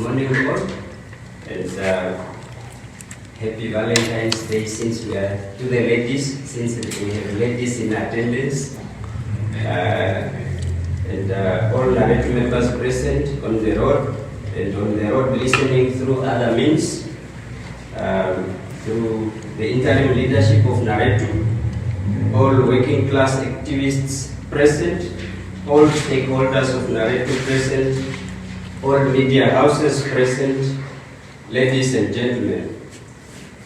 morning all, and happy Valentine's Day since we are to the ladies, since we have ladies in attendance, and all NARETU members present on the road and on the road listening through other means, through the interim leadership of NARETU, all working class activists present, all stakeholders of NARETU present, all media houses present, ladies and gentlemen.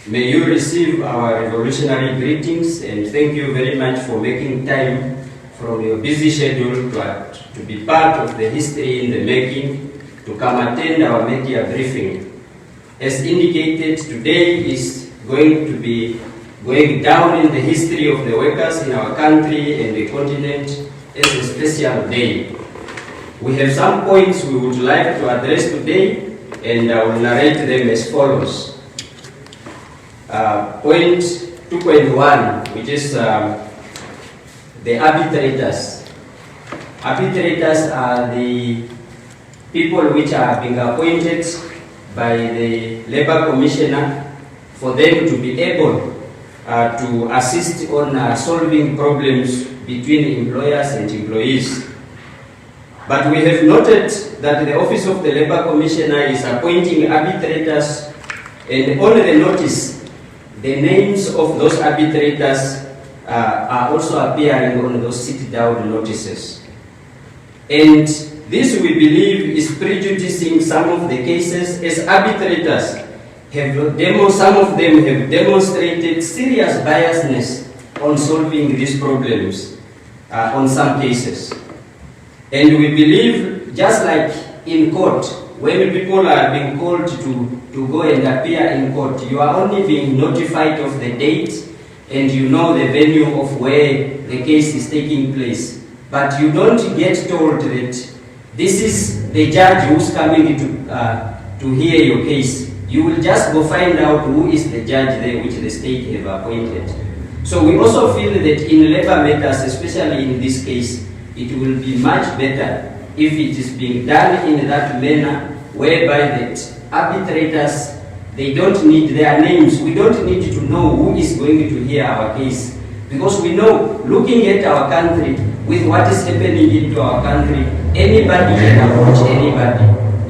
May you receive our revolutionary greetings, and thank you very much for making time from your busy schedule to be part of the history in the making, to come attend our media briefing. As indicated, today is going to be going down in the history of the workers in our country and the continent as a special day. We have some points we would like to address today, and I will narrate them as follows. Point 2.1, which is the arbitrators. Arbitrators are the people which are being appointed by the Labour Commissioner for them to be able to assist on solving problems between employers and employees. But we have noted that the Office of the Labour Commissioner is appointing arbitrators, and on the notice, the names of those arbitrators are also appearing on those sit-down notices. And this, we believe, is prejudicing some of the cases, as arbitrators some of them have demonstrated serious biasness on solving these problems on some cases. And we believe, just like in court, when people are being called to go and appear in court, you are only being notified of the date and you know the venue of where the case is taking place. But you don't get told that this is the judge who's coming to hear your case. You will just go find out who is the judge there which the state have appointed. So we also feel that in labor matters, especially in this case, it will be much better if it is being done in that manner, whereby that arbitrators, they don't need their names. We don't need to know who is going to hear our case, because we know, looking at our country, with what is happening into our country, anybody can approach anybody.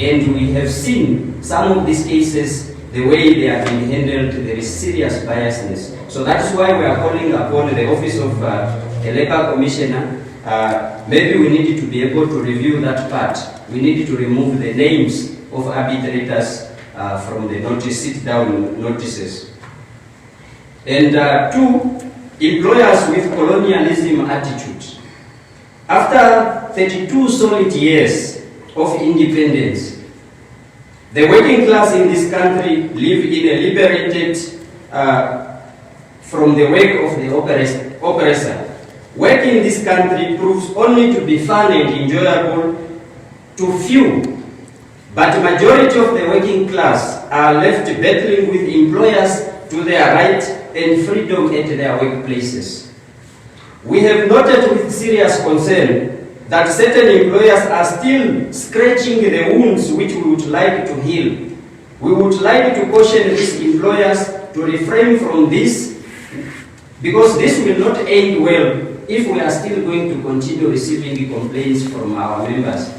And we have seen some of these cases, the way they are being handled, there is serious biasness. So that is why we are calling upon the Office of the Labour Commissioner. Maybe we need to be able to review that part. We need to remove the names of arbitrators from the sit-down notices. And two, employers with colonialism attitude. After 32 solid years of independence, the working class in this country live in a liberated from the work of the oppressor. Work in this country proves only to be fun and enjoyable to few, but majority of the working class are left battling with employers to their right and freedom at their workplaces. We have noted with serious concern that certain employers are still scratching the wounds which we would like to heal. We would like to caution these employers to refrain from this, because this will not end well if we are still going to continue receiving complaints from our members.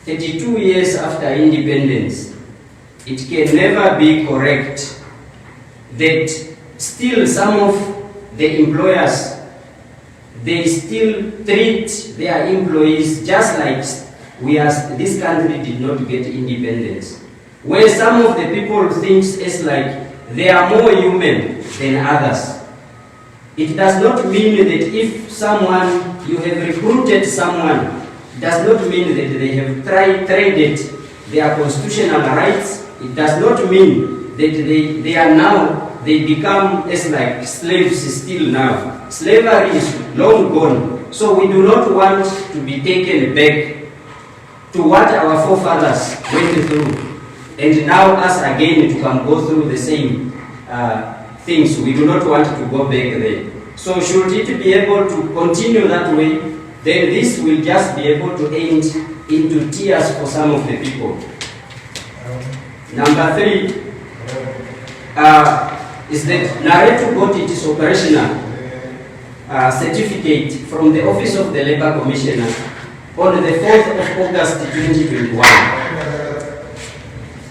32 years after independence, it can never be correct that still some of the employers, they still treat their employees just like this country did not get independence. Where some of the people think it's like they are more human than others. It does not mean that if you have recruited someone, it does not mean that they have traded their constitutional rights. It does not mean that they become as like slaves still now. Slavery is long gone. So we do not want to be taken back to what our forefathers went through. And now us again to come go through the same things. We do not want to go back there. So should it be able to continue that way, then this will just be able to end into tears for some of the people. Number 3 is that NARETU got its operational certificate from the Office of the Labour Commissioner on the 4th of August 2021.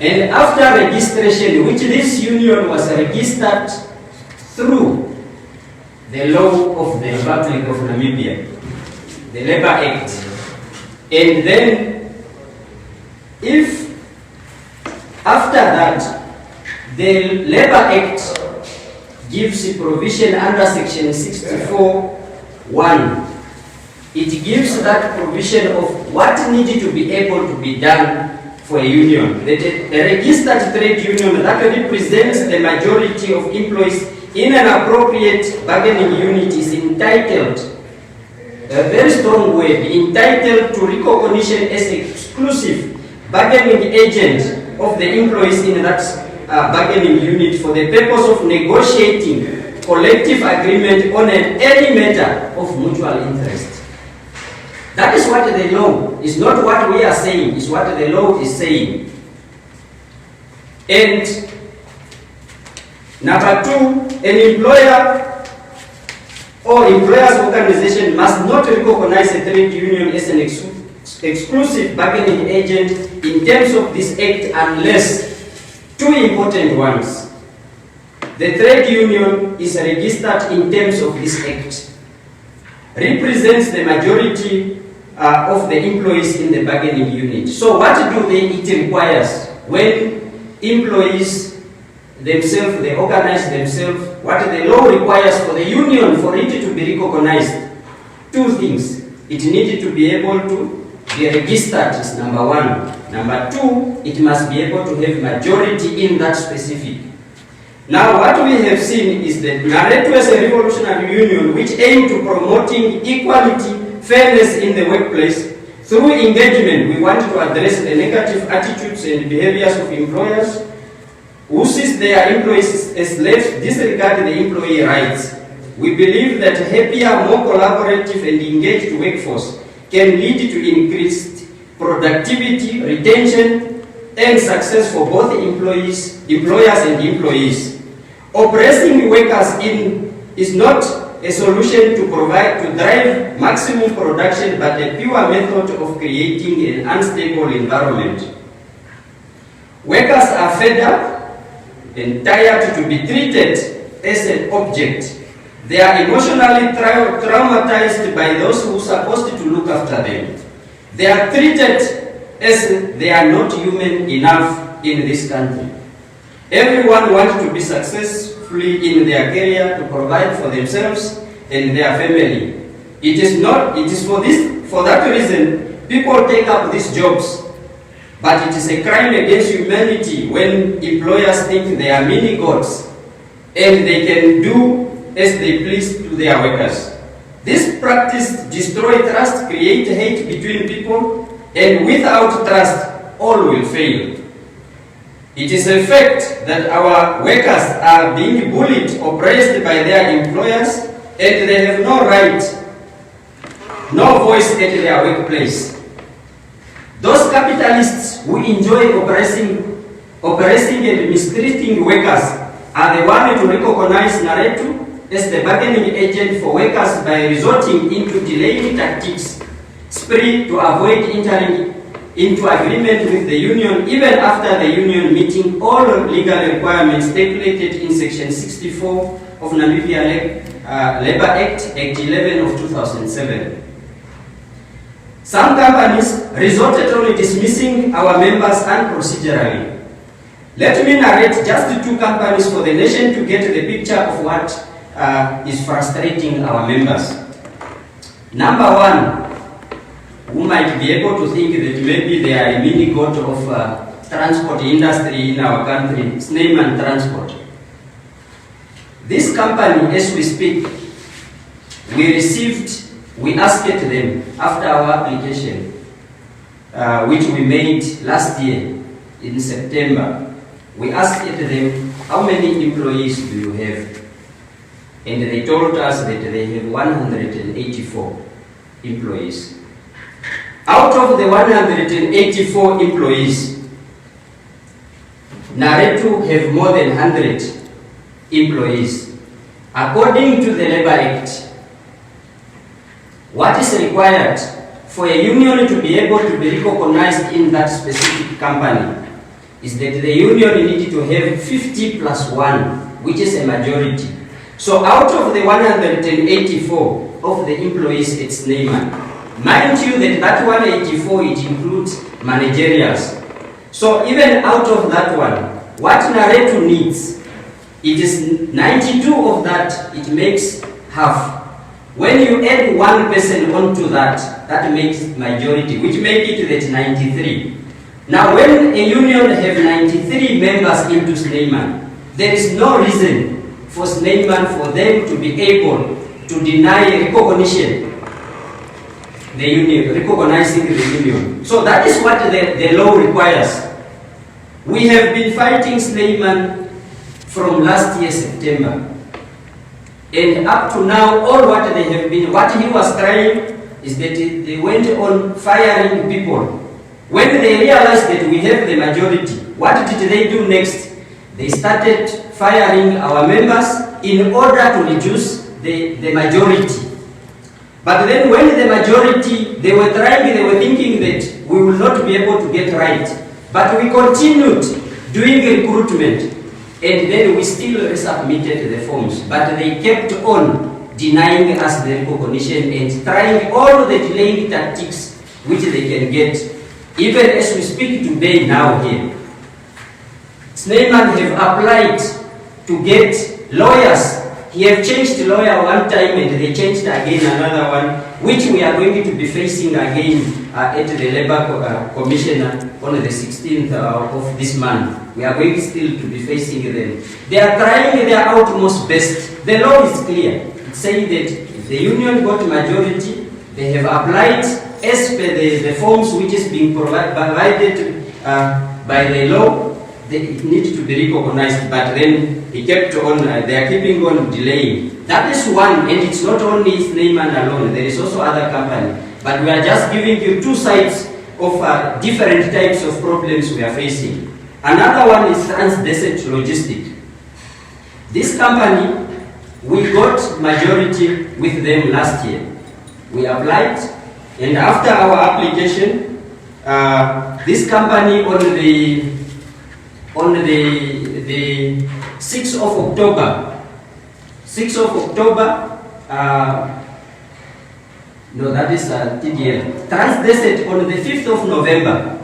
And after registration, which this union was registered through the law of the Republic of Namibia, the Labour Act. And then, if after that, the Labour Act gives a provision under section 64(1), it gives that provision of what needs to be able to be done for a union. A registered trade union that represents the majority of employees in an appropriate bargaining unit is entitled, a very strong word, entitled to recognition as exclusive bargaining agent of the employees in that bargaining unit for the purpose of negotiating collective agreement on any matter of mutual interest. That is what the law is, not what we are saying, is what the law is saying. And number 2, an employer or employer's organization must not recognize a trade union as an exclusive bargaining agent in terms of this act unless 2 important ones. The trade union is registered in terms of this act, represents the majority of the employees in the bargaining unit. So what it requires when employees themselves, they organize themselves, what the law requires for the union for it to be recognized? 2 things. It needed to be able to be registered, is number 1. Number 2, it must be able to have majority in that specific. Now what we have seen is that NARETU as a revolutionary union which aimed to promoting equality, fairness in the workplace. Through engagement, we want to address the negative attitudes and behaviors of employers who see their employees as slaves, disregard the employee rights. We believe that a happier, more collaborative and engaged workforce can lead to increased productivity, retention, and success for both employers and employees. Oppressing workers is not a solution to drive maximum production, but a pure method of creating an unstable environment. Workers are fed up and tired to be treated as an object. They are emotionally traumatized by those who are supposed to look after them. They are treated as they are not human enough in this country. Everyone wants to be successfully in their career to provide for themselves and their family. It is for that reason people take up these jobs. But it is a crime against humanity when employers think they are mini gods and they can do as they please to their workers. This practice destroys trust, creates hate between people, and without trust, all will fail. It is a fact that our workers are being bullied, oppressed by their employers, and they have no right, no voice at their workplace. Those capitalists who enjoy oppressing and mistreating workers are the ones to recognize NARETU as the bargaining agent for workers by resorting into delaying tactics, spree to avoid entering into agreement with the union even after the union meeting all legal requirements stipulated in section 64 of Namibia Labour Act, Act 11 of 2007. Some companies resorted to dismissing our members unprocedurally. Let me narrate just 2 companies for the nation to get the picture of what is frustrating our members. Number 1, who might be able to think that maybe they are a mini god of transport industry in our country, Sneyman Transport. This company, as we speak, we asked them after our application, which we made last year in September, we asked them, how many employees do you have? And they told us that they have 184 employees. Out of the 184 employees, NARETU have more than 100 employees. According to the Labour Act, what is required for a union to be able to be recognized in that specific company is that the union needs to have 50 plus 1, which is a majority. So out of the 184 of the employees at Sneyman, mind you that 184, it includes managerials. So even out of that one, what NARETU needs, it is 92 of that, it makes half. When you add one person onto that, that makes majority, which make it that 93. Now when a union have 93 members into Sneyman, there is no reason for Sneyman for them to be able to deny recognition, the union, recognizing the union. So that is what the law requires. We have been fighting Sneyman from last year, September. And up to now, all what they have been, what he was trying is that they went on firing people. When they realized that we have the majority, what did they do next? They started firing our members in order to reduce the majority. But then when the majority, they were thinking that we will not be able to get right. But we continued doing recruitment. And then we still resubmitted the forms, but they kept on denying us the recognition and trying all the delaying tactics which they can get. Even as we speak today now here, Sneyman have applied to get lawyers. He have changed lawyer one time and they changed again another one, which we are going to be facing again at the Labour Commissioner on the 16th of this month. We are going still to be facing them. They are trying their utmost best. The law is clear. It's saying that if the union got majority, they have applied as per the forms which is being provided by the law, it needs to be recognized. But then he kept on, they are keeping on delaying. That is one, and it's not only Sneyman alone, there is also other company. But we are just giving you two sides of different types of problems we are facing. Another one is Transdesert Logistics. This company, we got majority with them last year. We applied, and after our application, this company on the 6th of October, 6th of October, no, that is TDL. Transdesert on the 5th of November,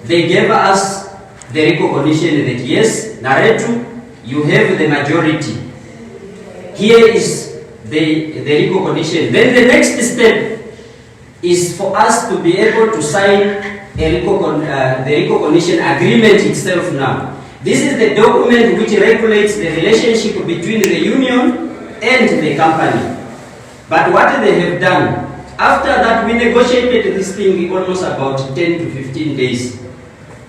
they gave us the recognition that yes, NARETU, you have the majority. Here is the recognition. Then the next step is for us to be able to sign the recognition agreement itself now. This is the document which regulates the relationship between the union and the company. But what they have done, after that we negotiated this thing almost about 10 to 15 days.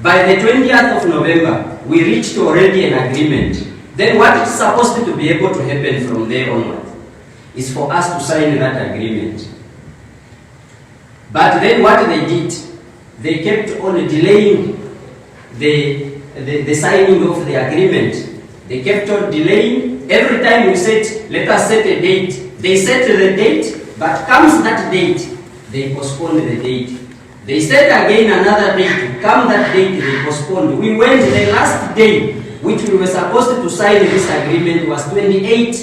By the 20th of November, we reached already an agreement. Then what is supposed to be able to happen from there onward is for us to sign that agreement. But then what they did, they kept on delaying the signing of the agreement. They kept on delaying. Every time we said, let us set a date, they set the date, but comes that date, they postponed the date. They set again another date, come that date, they postponed. We went the last day, which we were supposed to sign this agreement was 28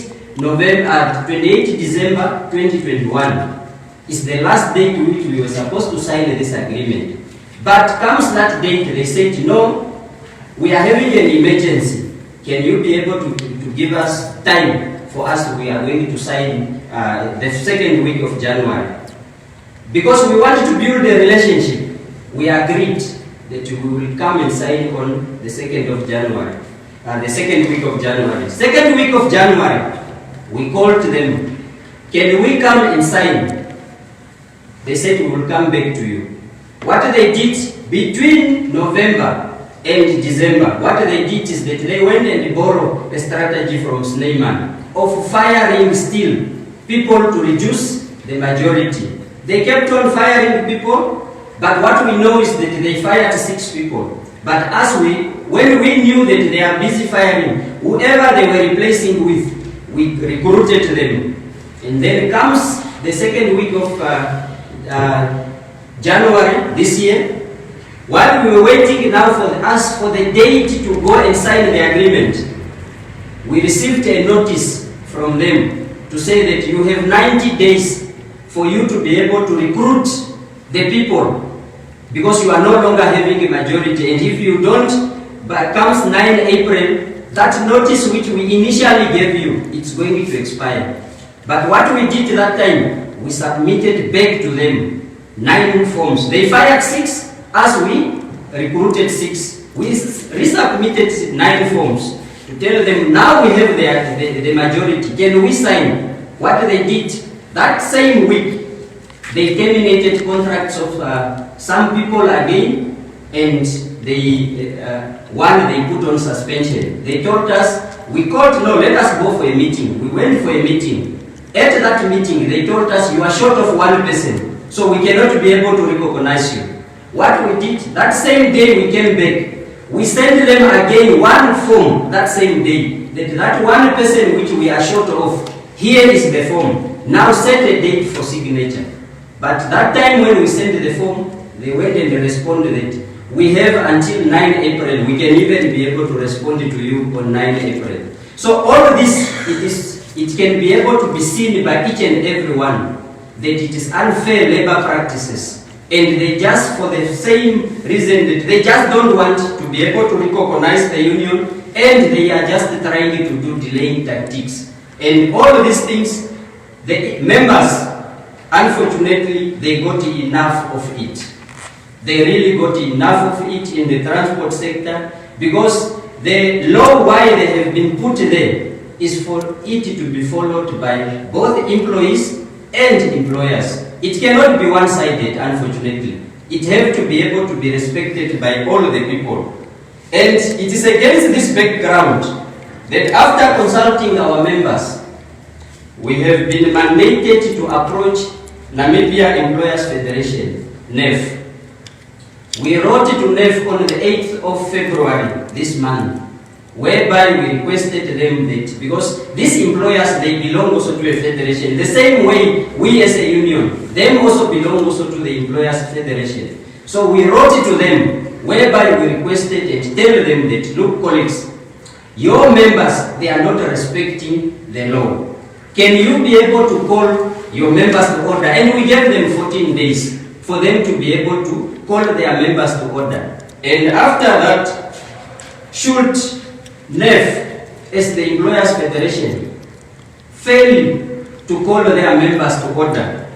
December 2021. It's the last date to which we were supposed to sign this agreement. But comes that date, they said, no, we are having an emergency. Can you be able to give us time for us? We are going to sign the second week of January. Because we wanted to build a relationship, we agreed that we will come and sign on the 2nd of January. The second week of January. Second week of January, we called them. Can we come and sign? They said we will come back to you. What they did between November and December, what they did is that they went and borrowed a strategy from Sneyman of firing still people to reduce the majority. They kept on firing people, but what we know is that they fired 6 people. But when we knew that they are busy firing, whoever they were replacing with, we recruited them. And then comes the second week of January this year, while we were waiting now for the date to go and sign the agreement, we received a notice from them to say that you have 90 days for you to be able to recruit the people, because you are no longer having a majority. And if you don't, comes 9 April, that notice which we initially gave you, it's going to expire. But what we did that time, we submitted back to them 9 forms. They fired 6, as we recruited 6. We resubmitted 9 forms to tell them, now we have the majority, can we sign? What they did, that same week, they terminated contracts of some people again, and one they put on suspension. They told us, we called, no, let us go for a meeting. We went for a meeting. At that meeting, they told us, you are short of 1 person, so we cannot be able to recognize you. What we did, that same day we came back, we sent them again 1 form that same day, that 1 person which we are short of, here is the form, now set a date for signature. But that time when we sent the form, they went and responded that we have until 9 April, we can even be able to respond to you on 9 April. So all this, it can be able to be seen by each and every one that it is unfair labor practices. And they just, for the same reason that they just don't want to be able to recognize the union, and they are just trying to do delaying tactics. And all these things, the members, unfortunately, they got enough of it. They really got enough of it in the transport sector, because the law why they have been put there is for it to be followed by both employees and employers. It cannot be one-sided, unfortunately. It has to be able to be respected by all the people. And it is against this background that after consulting our members, we have been mandated to approach Namibia Employers Federation, NEF. We wrote to NEF on the 8th of February this month, whereby we requested them that, because these employers, they belong also to a federation, the same way we as a union, them also belong also to the Employers Federation. So we wrote to them, whereby we requested and tell them that, look colleagues, your members, they are not respecting the law. Can you be able to call your members to order? And we gave them 14 days for them to be able to call their members to order. And after that, should NEF, as the Employers Federation, fail to call their members to order,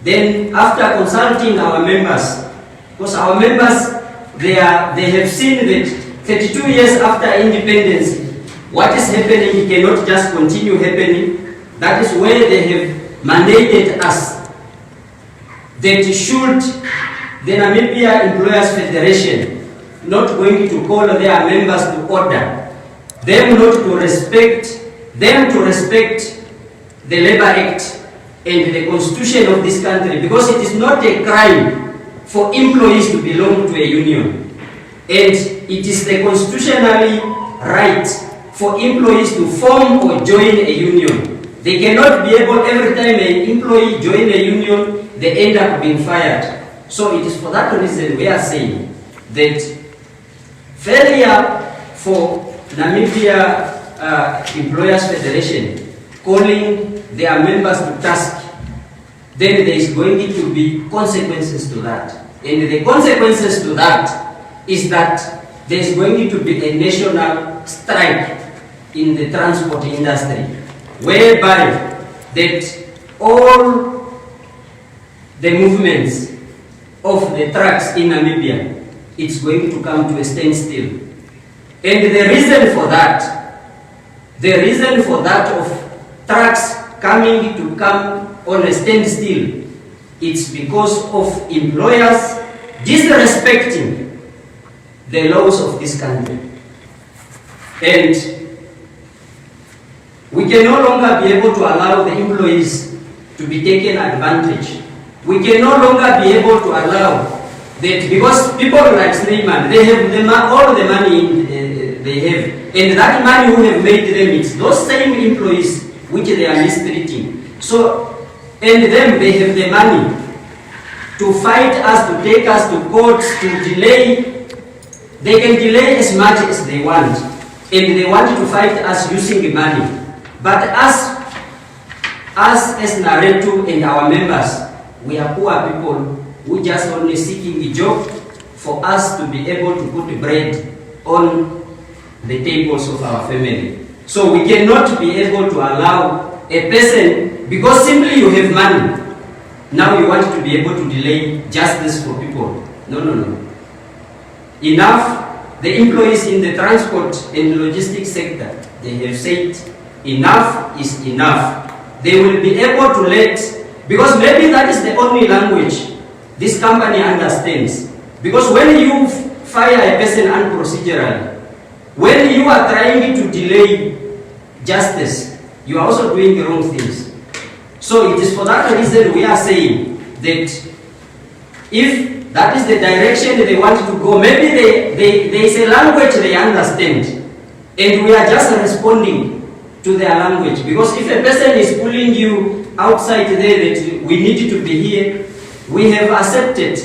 then after consulting our members, because our members, they have seen that 32 years after independence, what is happening cannot just continue happening. That is where they have mandated us that should the Namibia Employers Federation not going to call their members to order, them to respect the Labor Act and the Constitution of this country, because it is not a crime for employees to belong to a union, and it is the constitutionally right for employees to form or join a union. They cannot be able, every time an employee join a union, they end up being fired. So it is for that reason we are saying that failure for Namibia Employers Federation calling their members to task, then there is going to be consequences to that. And the consequences to that is that there is going to be a national strike in the transport industry, whereby that all the movements of the trucks in Namibia, it's going to come to a standstill. And the reason for that of trucks come on a standstill, it's because of employers disrespecting the laws of this country. And we can no longer be able to allow the employees to be taken advantage. We can no longer be able to allow that because people like Sneyman, they have all the money they have, and that money who have made them, it's those same employees which they are mistreating. So, and them, they have the money to fight us, to take us to courts, to delay. They can delay as much as they want, and they want to fight us using the money. But us as NARETU and our members, we are poor people who just only seeking a job for us to be able to put bread on the tables of our family. So we cannot be able to allow a person, because simply you have money, now you want to be able to delay justice for people. No, no, no. Enough. The employees in the transport and logistics sector, they have said enough is enough. They will be able to let, because maybe that is the only language this company understands. Because when you fire a person unprocedurally, when you are trying to delay justice, you are also doing the wrong things. So it is for that reason we are saying that if that is the direction they want to go, maybe there is a language they understand, and we are just responding to their language. Because if a person is pulling you outside there that we need to be here, we have accepted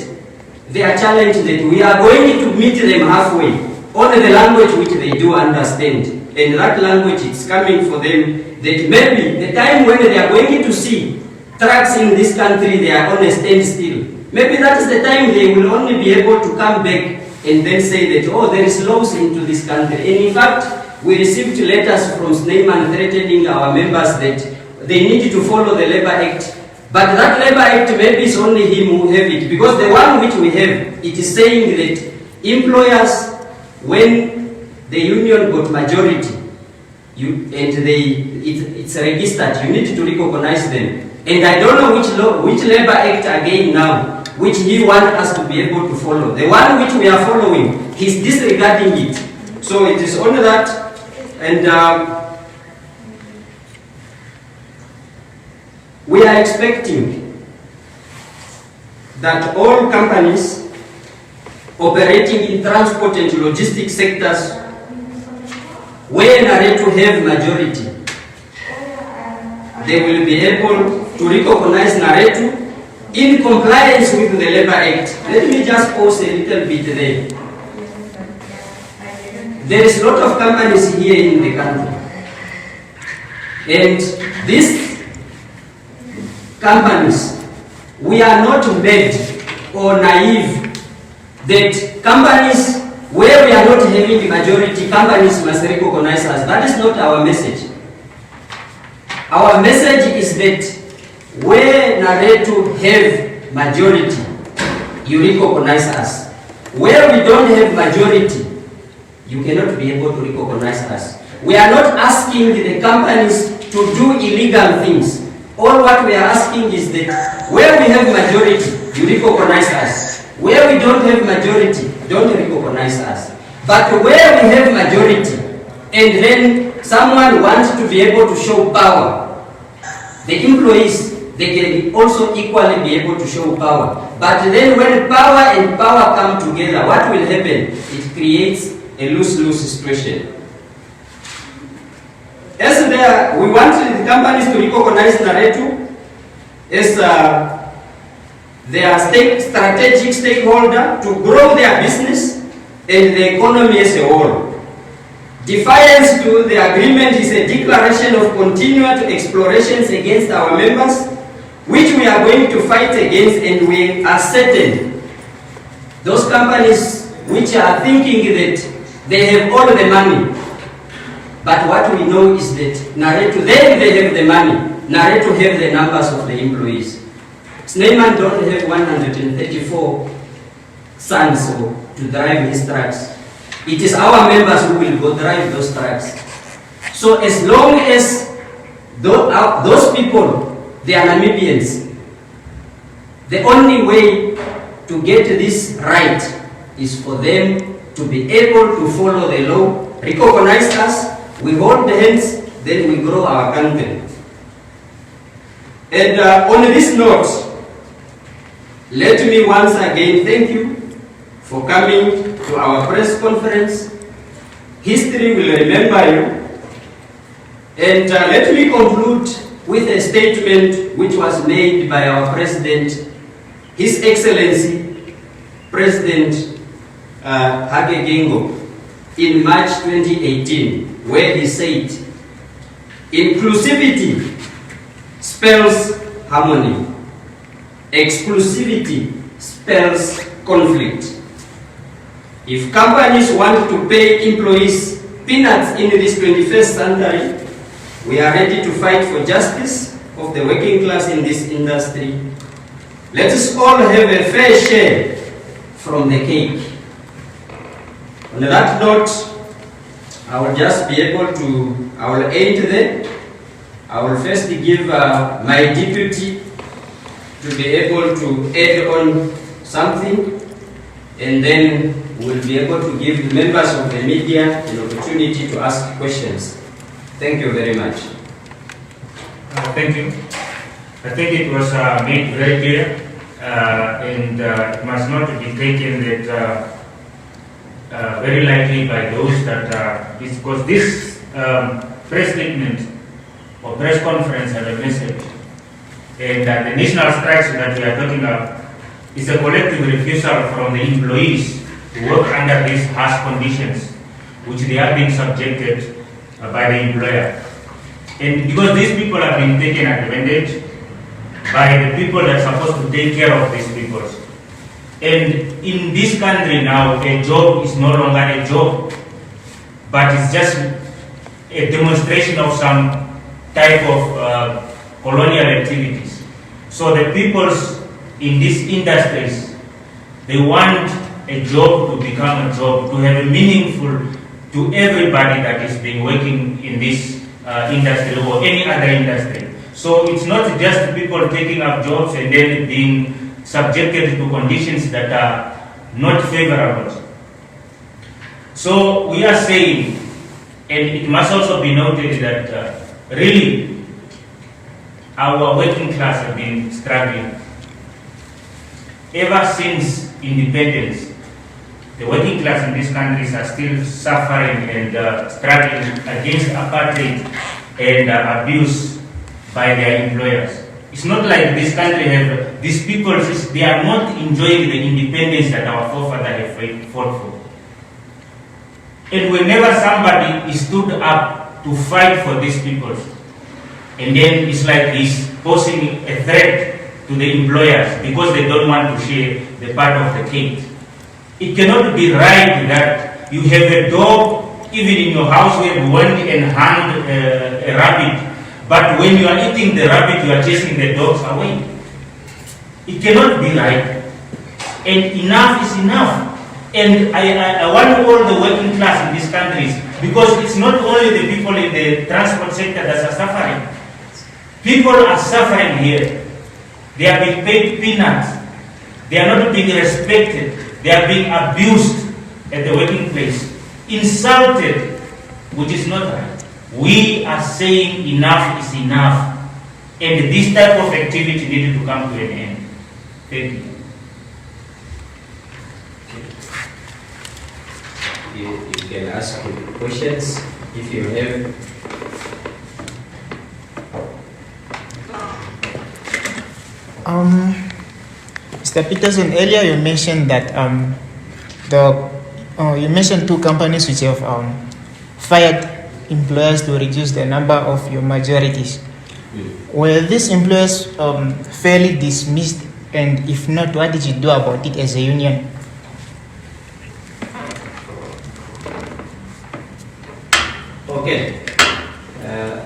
their challenge that we are going to meet them halfway on the language which they do understand. And that language is coming for them that maybe the time when they are going to see trucks in this country, they are on a standstill. Maybe that is the time they will only be able to come back and then say that, oh, there is laws into this country. And in fact, we received letters from Sneyman threatening our members that they need to follow the Labour Act. But that Labour Act, maybe it's only him who have it, because the one which we have, it is saying that employers, when the union got majority, it's registered, you need to recognize them. And I don't know which Labour Act again now, which he wants us to be able to follow. The one which we are following, he's disregarding it. So it is only that, and we are expecting that all companies operating in transport and logistics sectors where NARETU have majority, they will be able to recognize NARETU in compliance with the Labour Act. Let me just pause a little bit there. There is a lot of companies here in the country, and these companies, we are not mad or naive that companies where we are not having the majority, companies must recognize us. That is not our message. Our message is that where NARETU have majority, you recognize us. Where we don't have majority, you cannot be able to recognize us. We are not asking the companies to do illegal things. All what we are asking is that where we have majority, you recognize us. Where we don't have majority, don't recognize us. But where we have majority, and then someone wants to be able to show power, the employees, they can also equally be able to show power. But then when power and power come together, what will happen? It creates a lose-lose situation. As we want the companies to recognize NARETU as their strategic stakeholder to grow their business and the economy as a whole. Defiance to the agreement is a declaration of continued explorations against our members, which we are going to fight against, and we are certain those companies which are thinking that they have all the money. But what we know is that NARETU, they have the money. NARETU have the numbers of the employees. Sneyman don't have 134 sons to drive his trucks. It is our members who will go drive those trucks. So as long as those people, they are Namibians, the only way to get this right is for them to be able to follow the law, recognize us, we hold hands, then we grow our country. And on this note, let me once again thank you for coming to our press conference. History will remember you. And let me conclude with a statement which was made by our President, His Excellency, President Hage Geingob, in March 2018, where he said, "Inclusivity spells harmony. Exclusivity spells conflict. If companies want to pay employees peanuts in this 21st century, we are ready to fight for justice of the working class in this industry. Let us all have a fair share from the cake." On that note, I will just be able to, I will end there. I will first give my deputy to be able to add on something, and then we'll be able to give members of the media an opportunity to ask questions. Thank you very much. Thank you. I think it was made very clear, and it must not be taken that very lightly by those that because this press statement or press conference has a message, and the national strikes that we are talking about is a collective refusal from the employees to work under these harsh conditions which they are being subjected by the employer. And because these people have been taken advantage by the people that are supposed to take care of these people. And in this country now, a job is no longer a job, but it's just a demonstration of some type of colonial activities. So the peoples in these industries, they want a job to become a job, to have a meaningful to everybody that is being working in this industry or any other industry. So it's not just people taking up jobs and then being subjected to conditions that are not favorable. So we are saying, and it must also be noted that really our working class have been struggling. Ever since independence, the working class in these countries are still suffering and struggling against apartheid and abuse by their employers. It's not like this country have, these people, they are not enjoying the independence that our forefathers have fought for. And whenever somebody is stood up to fight for these people, and then it's like he's posing a threat to the employers because they don't want to share the part of the cake. It cannot be right that you have a dog, even in your house where you want and hand a rabbit, but when you are eating the rabbit, you are chasing the dogs away. It cannot be right. And enough is enough. And I want all the working class in these countries, because it's not only the people in the transport sector that are suffering. People are suffering here. They are being paid peanuts. They are not being respected. They are being abused at the working place, insulted, which is not right. We are saying enough is enough, and this type of activity needed to come to an end. Thank you. You can ask questions if you have. Mr. Peterson, earlier you mentioned that you mentioned two companies which have fired employers to reduce the number of your majorities. Were these employers fairly dismissed, and if not, what did you do about it as a union? Okay,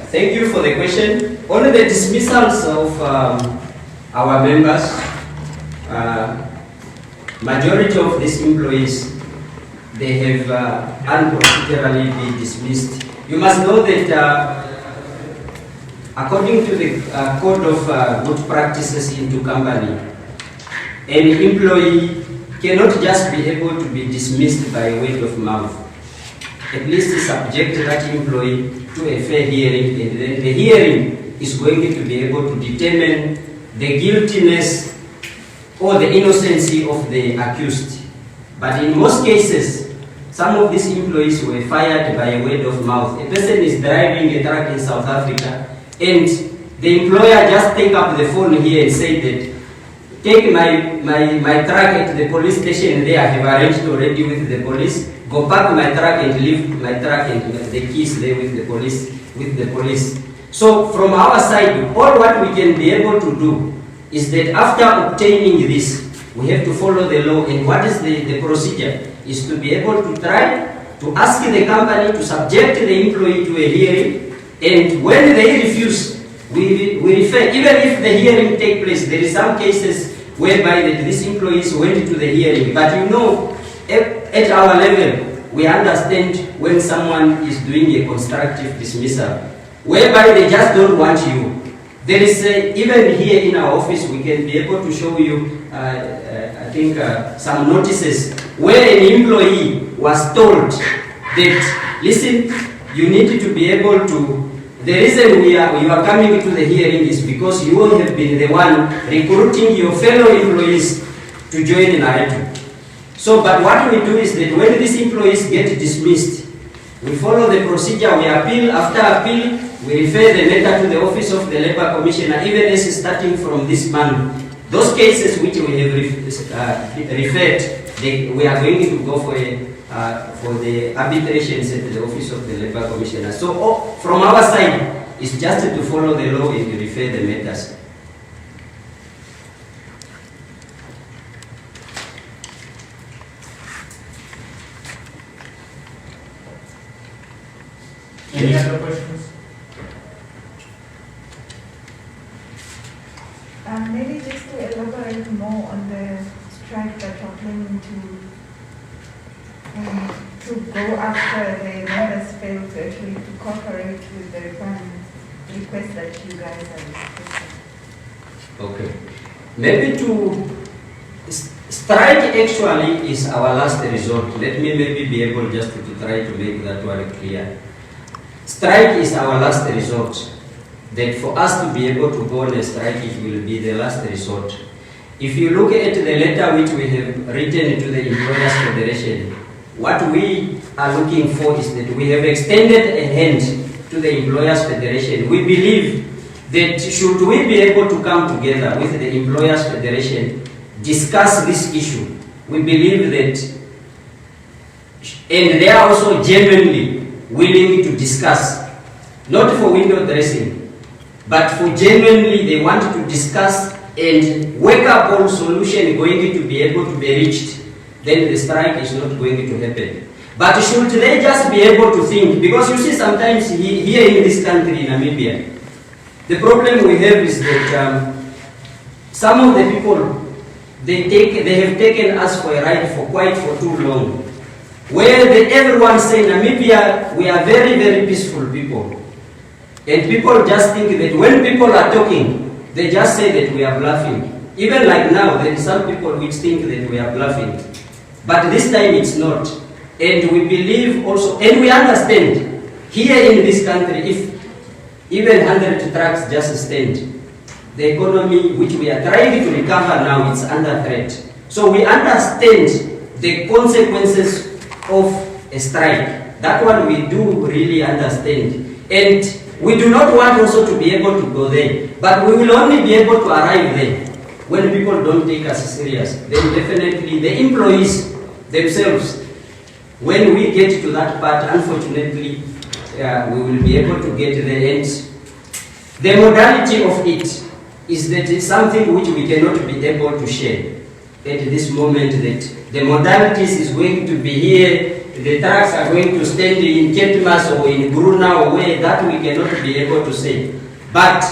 thank you for the question. Only the dismissals of our members, majority of these employees, they have unprofessionally been dismissed. You must know that according to the code of good practices into company, an employee cannot just be able to be dismissed by word of mouth. At least subject that employee to a fair hearing, and then the hearing is going to be able to determine the guiltiness or the innocency of the accused. But in most cases, some of these employees were fired by word of mouth. A person is driving a truck in South Africa, and the employer just take up the phone here and say that, take my truck at the police station there, I have arranged already with the police, go park my truck and leave my truck and the keys there with the police. So from our side, all what we can be able to do is that after obtaining this, we have to follow the law, and what is the procedure is to be able to try to ask the company to subject the employee to a hearing, and when they refuse, we refer, even if the hearing take place. There is some cases whereby these employees went to the hearing, but you know, at our level, we understand when someone is doing a constructive dismissal, whereby they just don't want you. There is, even here in our office, we can be able to show you, I think, some notices where an employee was told that, listen, you need to be able to, the reason you are coming to the hearing is because you have been the one recruiting your fellow employees to join NARETU. So, but what we do is that when these employees get dismissed, we follow the procedure, we appeal. After appeal, we refer the matter to the Office of the Labour Commissioner, even as starting from this month. Those cases which we have referred, we are going to go for the arbitrations at the Office of the Labour Commissioner. So from our side, it's just to follow the law and refer the matters. Any other questions? Maybe just to elaborate more on the strike that you're planning to go after the members fail to actually to cooperate with the request that you guys are requesting. Okay. Maybe to strike actually is our last resort. Let me maybe be able just to try to make that one clear. Strike is our last resort. That for us to be able to go on a strike, it will be the last resort. If you look at the letter which we have written to the Employers Federation, what we are looking for is that we have extended a hand to the Employers Federation. We believe that should we be able to come together with the Employers Federation, discuss this issue, we believe that, and they are also genuinely willing to discuss, not for window dressing, but for genuinely they want to discuss and work up on solution going to be able to be reached, then the strike is not going to happen. But should they just be able to think, because you see sometimes here in this country, in Namibia, the problem we have is that some of the people, they have taken us for a ride for too long, where everyone say Namibia, we are very, very peaceful people. And people just think that when people are talking, they just say that we are bluffing. Even like now, there is some people which think that we are bluffing. But this time it's not. And we believe also, and we understand, here in this country, if even 100 trucks just stand, the economy which we are trying to recover now, it's under threat. So we understand the consequences of a strike. That one we do really understand. And we do not want also to be able to go there, but we will only be able to arrive there when people don't take us serious. Then definitely the employees themselves, when we get to that part, unfortunately, we will be able to get the ends. The modality of it is that it's something which we cannot be able to share at this moment, that the modalities is going to be here. The trucks are going to stand in Ketmas or in Bruna or where, that we cannot be able to say. But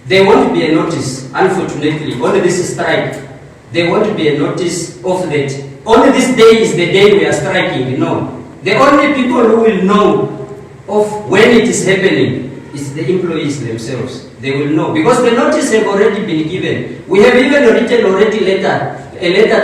there won't be a notice, unfortunately, on this strike. There won't be a notice of that. Only this day is the day we are striking. No. The only people who will know of when it is happening is the employees themselves. They will know. Because the notice have already been given. We have even written already a letter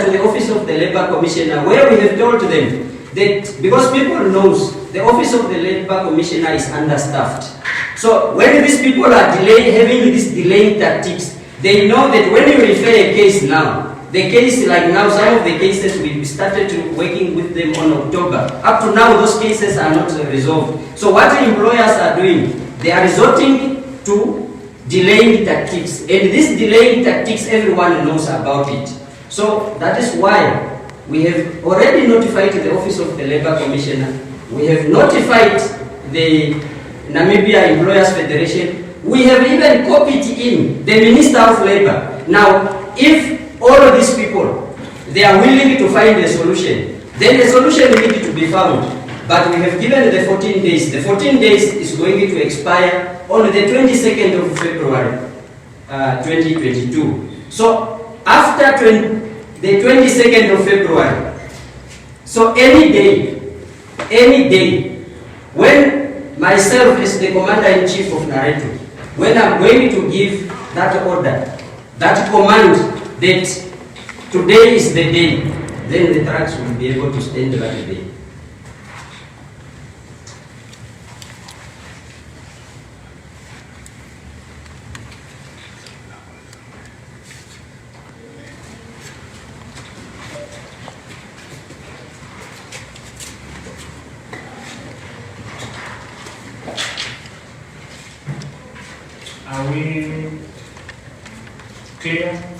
to the Office of the Labour Commissioner where we have told them that, because people knows the Office of the Labour Commissioner is understaffed. So when these people are having these delaying tactics, they know that when you refer a case now, the case, like now, some of the cases we started working with them on October. Up to now, those cases are not resolved. So what the employers are doing, they are resorting to delaying tactics. And these delaying tactics, everyone knows about it. So that is why we have already notified the Office of the Labour Commissioner. We have notified the Namibia Employers Federation. We have even copied in the Minister of Labour. Now, if all of these people, they are willing to find a solution, then the solution needs to be found. But we have given the 14 days. The 14 days is going to expire on the 22nd of February 2022. So after the 22nd of February, so any day, when myself as the Commander-in-Chief of NARETU, when I'm going to give that order, that command that today is the day, then the trucks will be able to stand that day. Are we clear?